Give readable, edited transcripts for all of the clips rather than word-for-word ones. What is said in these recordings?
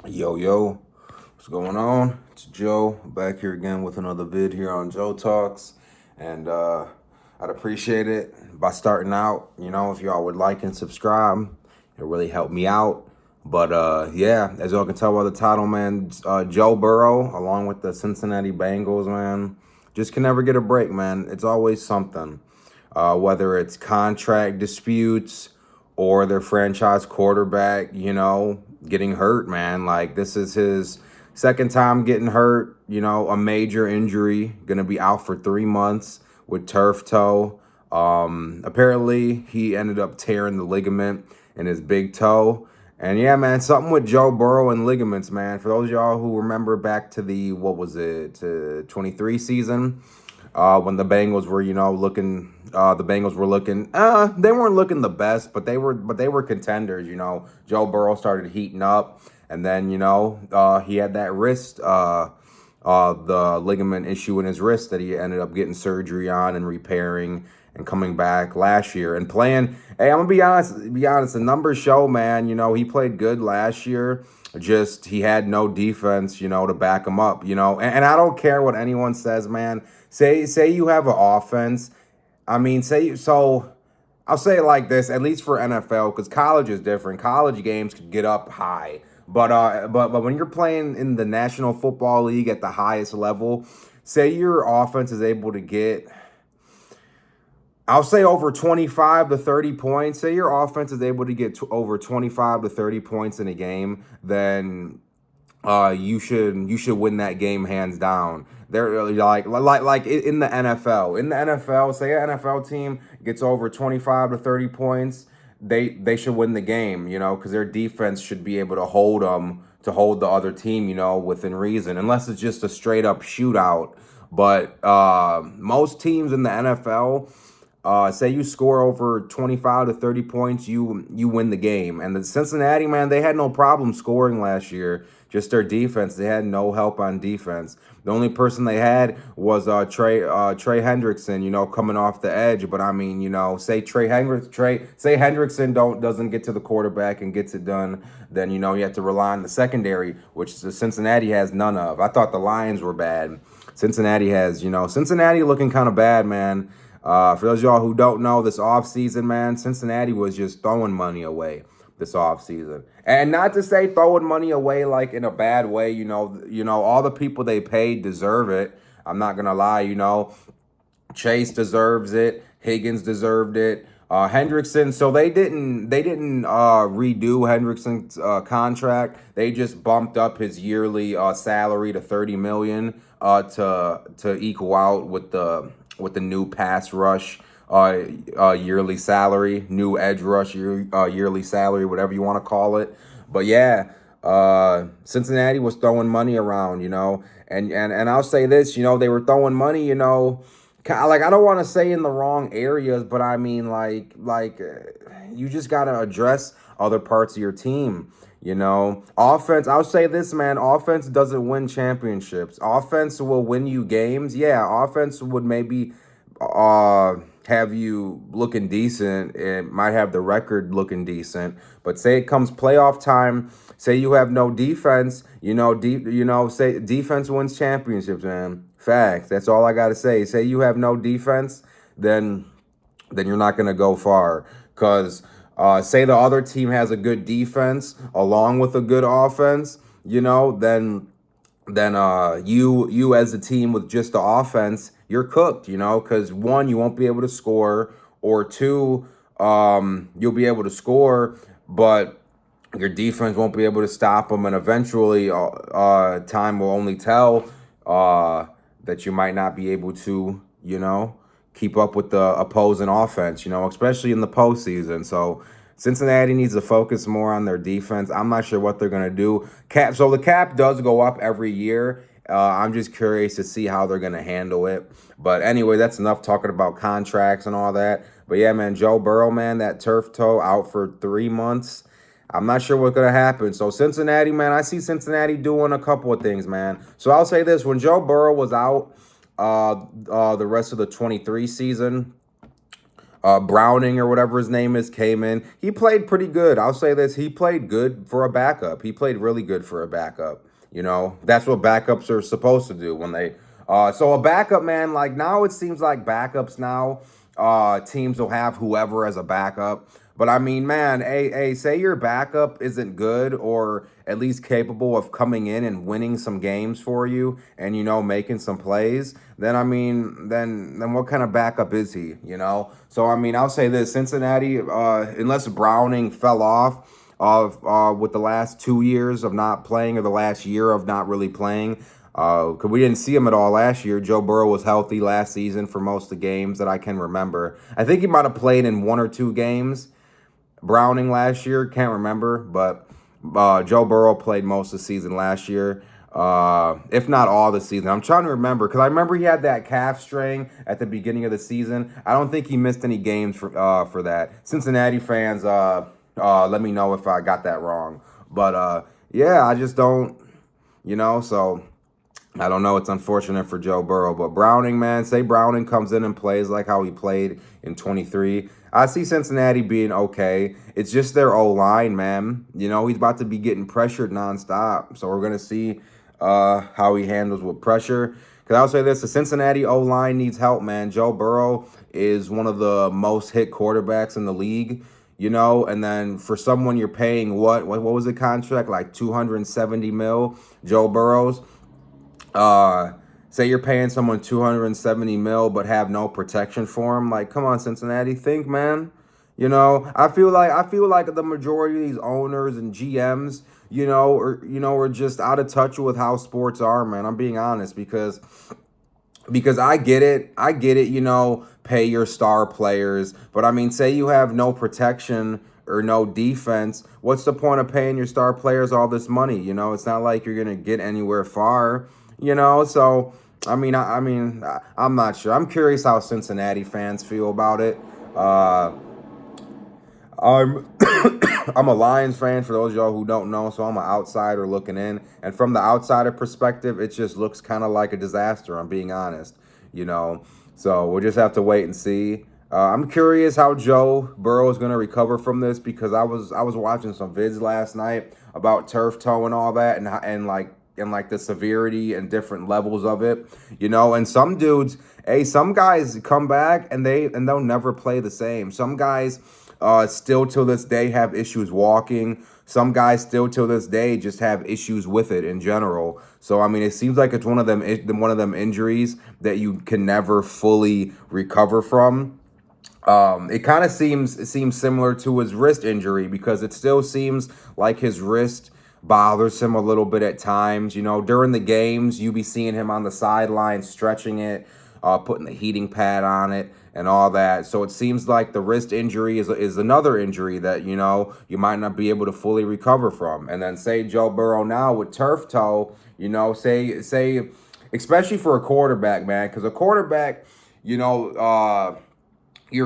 Yo, what's going on? It's Joe back here again with another vid here on Joe Talks. And I'd appreciate it by starting out. If y'all would like and subscribe, it really helped me out. But yeah, as y'all can tell by the title, man, Joe Burrow, along with the Cincinnati Bengals, man, just can never get a break, man. It's always something. Whether it's contract disputes or their franchise quarterback, getting hurt, man. Like, this is his second time getting hurt, a major injury, going to be out for 3 months with turf toe. Apparently, he ended up tearing the ligament in his big toe. And yeah, man, something with Joe Burrow and ligaments, man. For those of y'all who remember back to the, what was it, to 23 season, when the Bengals were, the Bengals were looking, they weren't looking the best, but they were contenders. Joe Burrow started heating up, and then he had that wrist, the ligament issue in his wrist that he ended up getting surgery on and repairing and coming back last year and playing. Hey, I'm gonna be honest. The numbers show, man. He played good last year. Just he had no defense, to back him up. And I don't care what anyone says, man. Say you have an offense. I mean, so. I'll say it like this, at least for NFL, because college is different. College games could get up high, but when you're playing in the National Football League at the highest level, say your offense is able to get, I'll say, over 25 to 30 points. Say your offense is able to get over 25 to 30 points in a game, then you should win that game hands down. They're like in the NFL. In the NFL, say an NFL team gets over 25 to 30 points, they should win the game, because their defense should be able to hold them, to hold the other team, within reason, unless it's just a straight up shootout. But most teams in the NFL, say you score over 25 to 30 points, you win the game. And the Cincinnati, man, they had no problem scoring last year. Just their defense. They had no help on defense. The only person they had was Trey Hendrickson, coming off the edge. But I mean, say Hendrickson doesn't get to the quarterback and gets it done, then you have to rely on the secondary, which the Cincinnati has none of. I thought the Lions were bad. Cincinnati has, Cincinnati looking kind of bad, man. For those of y'all who don't know, this offseason, man, Cincinnati was just throwing money away this offseason. And not to say throwing money away like in a bad way, all the people they paid deserve it. I'm not gonna lie, Chase deserves it, Higgins deserved it. Hendrickson, so they didn't redo Hendrickson's contract. They just bumped up his yearly salary to $30 million to equal out with the new pass rush yearly salary, new edge rush yearly salary, whatever you want to call it. But yeah, Cincinnati was throwing money around, and I'll say this, they were throwing money, like, I don't want to say in the wrong areas, but I mean, like you just got to address other parts of your team. Offense, I'll say this, man, offense doesn't win championships. Offense will win you games. Yeah, offense would maybe have you looking decent. It might have the record looking decent. But say it comes playoff time, say you have no defense, say defense wins championships, man. Facts. That's all I got to say. Say you have no defense, then you're not going to go far. Because say the other team has a good defense along with a good offense, then you as a team with just the offense, you're cooked, because one, you won't be able to score, or two, you'll be able to score, but your defense won't be able to stop them, and eventually time will only tell that you might not be able to, keep up with the opposing offense, especially in the postseason. So Cincinnati needs to focus more on their defense. I'm not sure what they're going to do. So the cap does go up every year. I'm just curious to see how they're going to handle it. But anyway, that's enough talking about contracts and all that. But yeah, man, Joe Burrow, man, that turf toe out for 3 months. I'm not sure what's going to happen. So Cincinnati, man, I see Cincinnati doing a couple of things, man. So I'll say this. When Joe Burrow was out the rest of the 23 season, Browning or whatever his name is came in. He played pretty good. I'll say this. He played good for a backup. He played really good for a backup. That's what backups are supposed to do when they. So a backup, man, like now it seems like backups now, teams will have whoever as a backup. But I mean, man, say your backup isn't good or at least capable of coming in and winning some games for you and, making some plays, then I mean, then what kind of backup is he? So I mean, I'll say this, Cincinnati, unless Browning fell off with the last 2 years of not playing or the last year of not really playing, because we didn't see him at all last year. Joe Burrow was healthy last season for most of the games that I can remember. I think he might have played in 1 or 2 games. Browning last year, can't remember, but Joe Burrow played most of the season last year, if not all the season. I'm trying to remember because I remember he had that calf strain at the beginning of the season. I don't think he missed any games for that. Cincinnati fans, let me know if I got that wrong. But yeah, I just don't, so I don't know. It's unfortunate for Joe Burrow. But Browning, man, say Browning comes in and plays like how he played in 23. I see Cincinnati being okay. It's just their O-line, man. He's about to be getting pressured nonstop. So we're going to see how he handles with pressure. Because I'll say this, the Cincinnati O-line needs help, man. Joe Burrow is one of the most hit quarterbacks in the league. And then for someone you're paying what was the contract? Like $270 million, Joe Burrow's. Say you're paying someone $270 million but have no protection for him. Like, come on, Cincinnati, think, man. I feel like the majority of these owners and GMs, are just out of touch with how sports are, man. I'm being honest because I get it, pay your star players, but I mean, say you have no protection or no defense, what's the point of paying your star players all this money? It's not like you're gonna get anywhere far. So I'm not sure. I'm curious how Cincinnati fans feel about it. I'm I'm a Lions fan, for those of y'all who don't know, so I'm an outsider looking in. And from the outsider perspective, it just looks kind of like a disaster, I'm being honest, So we'll just have to wait and see. I'm curious how Joe Burrow is going to recover from this because I was watching some vids last night about turf toe and all that and the severity and different levels of it, and some dudes, some guys come back and they'll never play the same. Some guys still till this day have issues walking. Some guys still till this day just have issues with it in general. So I mean, it seems like it's one of them injuries that you can never fully recover from. It kind of seems similar to his wrist injury because it still seems like his wrist bothers him a little bit at times. During the games, you be seeing him on the sideline stretching it, putting the heating pad on it and all that. So it seems like the wrist injury is another injury that, you might not be able to fully recover from. And then say Joe Burrow now with turf toe, say especially for a quarterback, man, because a quarterback, your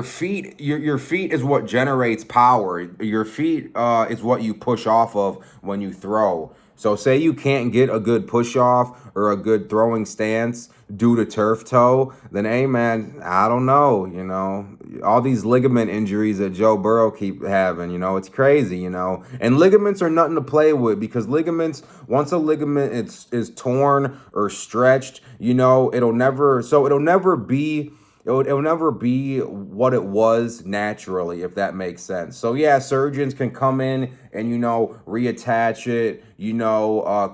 feet is what generates power. Your feet is what you push off of when you throw. So say you can't get a good push off or a good throwing stance due to turf toe, then hey man, I don't know, all these ligament injuries that Joe Burrow keep having, it's crazy, and ligaments are nothing to play with because ligaments, once a ligament is torn or stretched, it'll never be what it was naturally, if that makes sense. So yeah, surgeons can come in and, reattach it,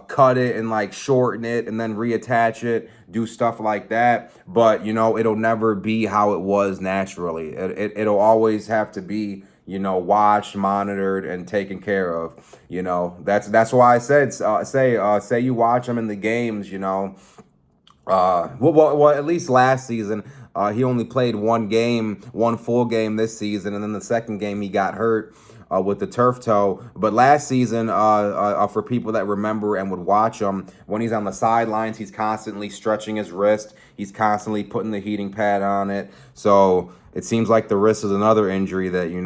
cut it and shorten it and then reattach it, do stuff like that. But, it'll never be how it was naturally. It'll always have to be, watched, monitored, and taken care of. That's why I said, say you watch them in the games, well, at least last season, he only played one full game this season, and then the second game he got hurt with the turf toe. But last season, for people that remember and would watch him, when he's on the sidelines, he's constantly stretching his wrist. He's constantly putting the heating pad on it. So it seems like the wrist is another injury that, you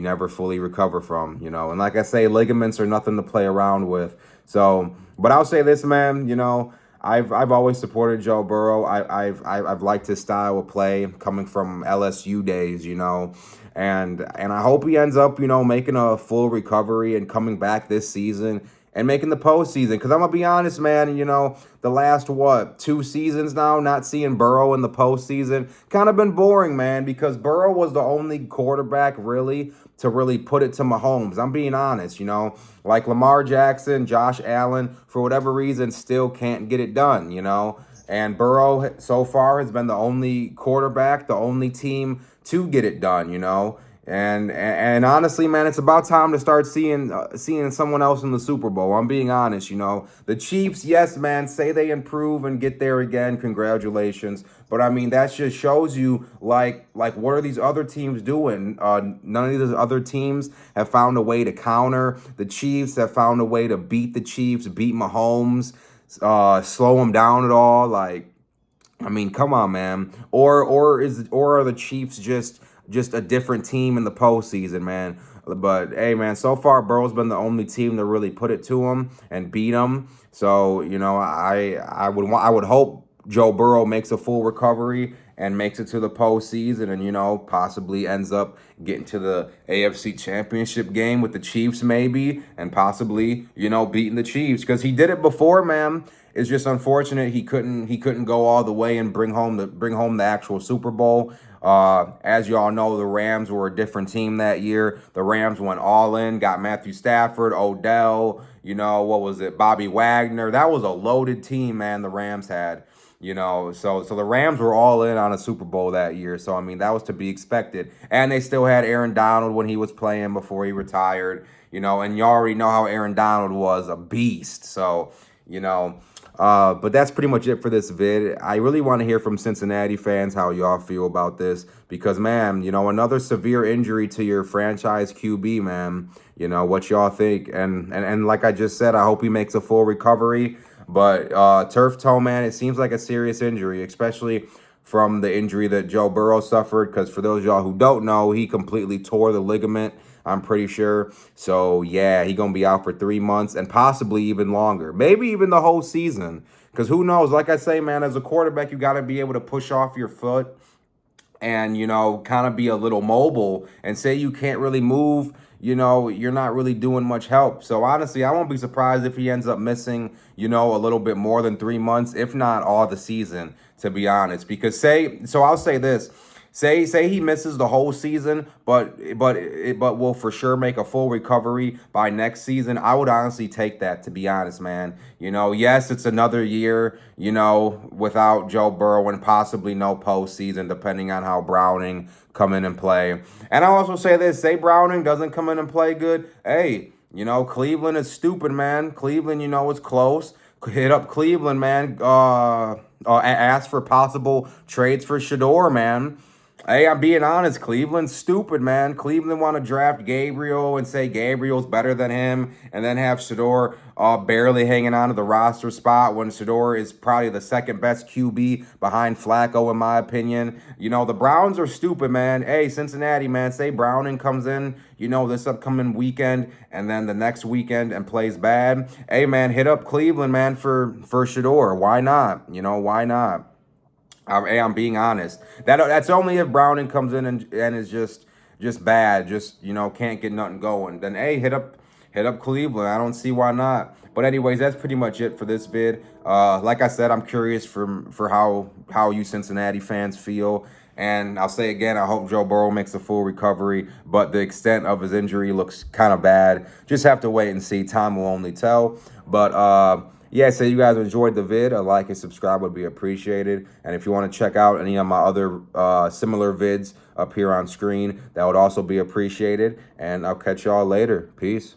never fully recover from, And like I say, ligaments are nothing to play around with. So, but I'll say this, man, I've always supported Joe Burrow. I've liked his style of play coming from LSU days, and I hope he ends up, making a full recovery and coming back this season and making the postseason. Because I'm gonna be honest, man, the last 2 seasons now, not seeing Burrow in the postseason, kind of been boring, man. Because Burrow was the only quarterback really to really put it to Mahomes. I'm being honest, like Lamar Jackson, Josh Allen, for whatever reason, still can't get it done, And Burrow so far has been the only quarterback, the only team to get it done, And honestly, man, it's about time to start seeing someone else in the Super Bowl. I'm being honest, The Chiefs, yes, man, say they improve and get there again. Congratulations. But I mean, that just shows you like what are these other teams doing? None of these other teams have found a way to counter. The Chiefs have found a way to beat the Chiefs, beat Mahomes, slow them down at all. Like, I mean, come on, man. Or are the Chiefs just a different team in the postseason, man? But hey, man, so far Burrow's been the only team to really put it to him and beat him. So I would hope Joe Burrow makes a full recovery and makes it to the postseason, and possibly ends up getting to the AFC Championship game with the Chiefs, maybe, and possibly beating the Chiefs, because he did it before, man. It's just unfortunate he couldn't go all the way and bring home the actual Super Bowl. As y'all know, the Rams were a different team that year. The Rams went all in, got Matthew Stafford, Odell, what was it, Bobby Wagner. That was a loaded team, man, the Rams had. So the Rams were all in on a Super Bowl that year. So, I mean, that was to be expected. And they still had Aaron Donald when he was playing before he retired, and you already know how Aaron Donald was, a beast. So, but that's pretty much it for this vid. I really want to hear from Cincinnati fans how y'all feel about this, because, man, another severe injury to your franchise QB, man. What y'all think. And like I just said, I hope he makes a full recovery. But turf toe, man, it seems like a serious injury, especially from the injury that Joe Burrow suffered. Because for those of y'all who don't know, he completely tore the ligament, I'm pretty sure. So, yeah, he's going to be out for 3 months and possibly even longer. Maybe even the whole season. Because who knows? Like I say, man, as a quarterback, you got to be able to push off your foot and, kind of be a little mobile. And say you can't really move, you're not really doing much help. So, honestly, I won't be surprised if he ends up missing, a little bit more than 3 months, if not all the season, to be honest. Because I'll say this. Say he misses the whole season, but will for sure make a full recovery by next season. I would honestly take that, to be honest, man. Yes, it's another year, without Joe Burrow and possibly no postseason, depending on how Browning come in and play. And I'll also say this: say Browning doesn't come in and play good. Hey, Cleveland is stupid, man. Cleveland, is close. Hit up Cleveland, man. Ask for possible trades for Shador, man. Hey, I'm being honest. Cleveland's stupid, man. Cleveland want to draft Gabriel and say Gabriel's better than him, and then have Shador barely hanging on to the roster spot when Shador is probably the second best QB behind Flacco, in my opinion. The Browns are stupid, man. Hey, Cincinnati, man, say Browning comes in, this upcoming weekend, and then the next weekend and plays bad. Hey, man, hit up Cleveland, man, for Shador. Why not? Why not? I'm being honest. That's only if Browning comes in and is just bad, can't get nothing going. Then hey, hit up Cleveland. I don't see why not. But anyways, that's pretty much it for this vid. Like I said, I'm curious for how you Cincinnati fans feel. And I'll say again, I hope Joe Burrow makes a full recovery, but the extent of his injury looks kind of bad. Just have to wait and see. Time will only tell. But yeah, so you guys enjoyed the vid. A like and subscribe would be appreciated. And if you want to check out any of my other similar vids up here on screen, that would also be appreciated. And I'll catch y'all later. Peace.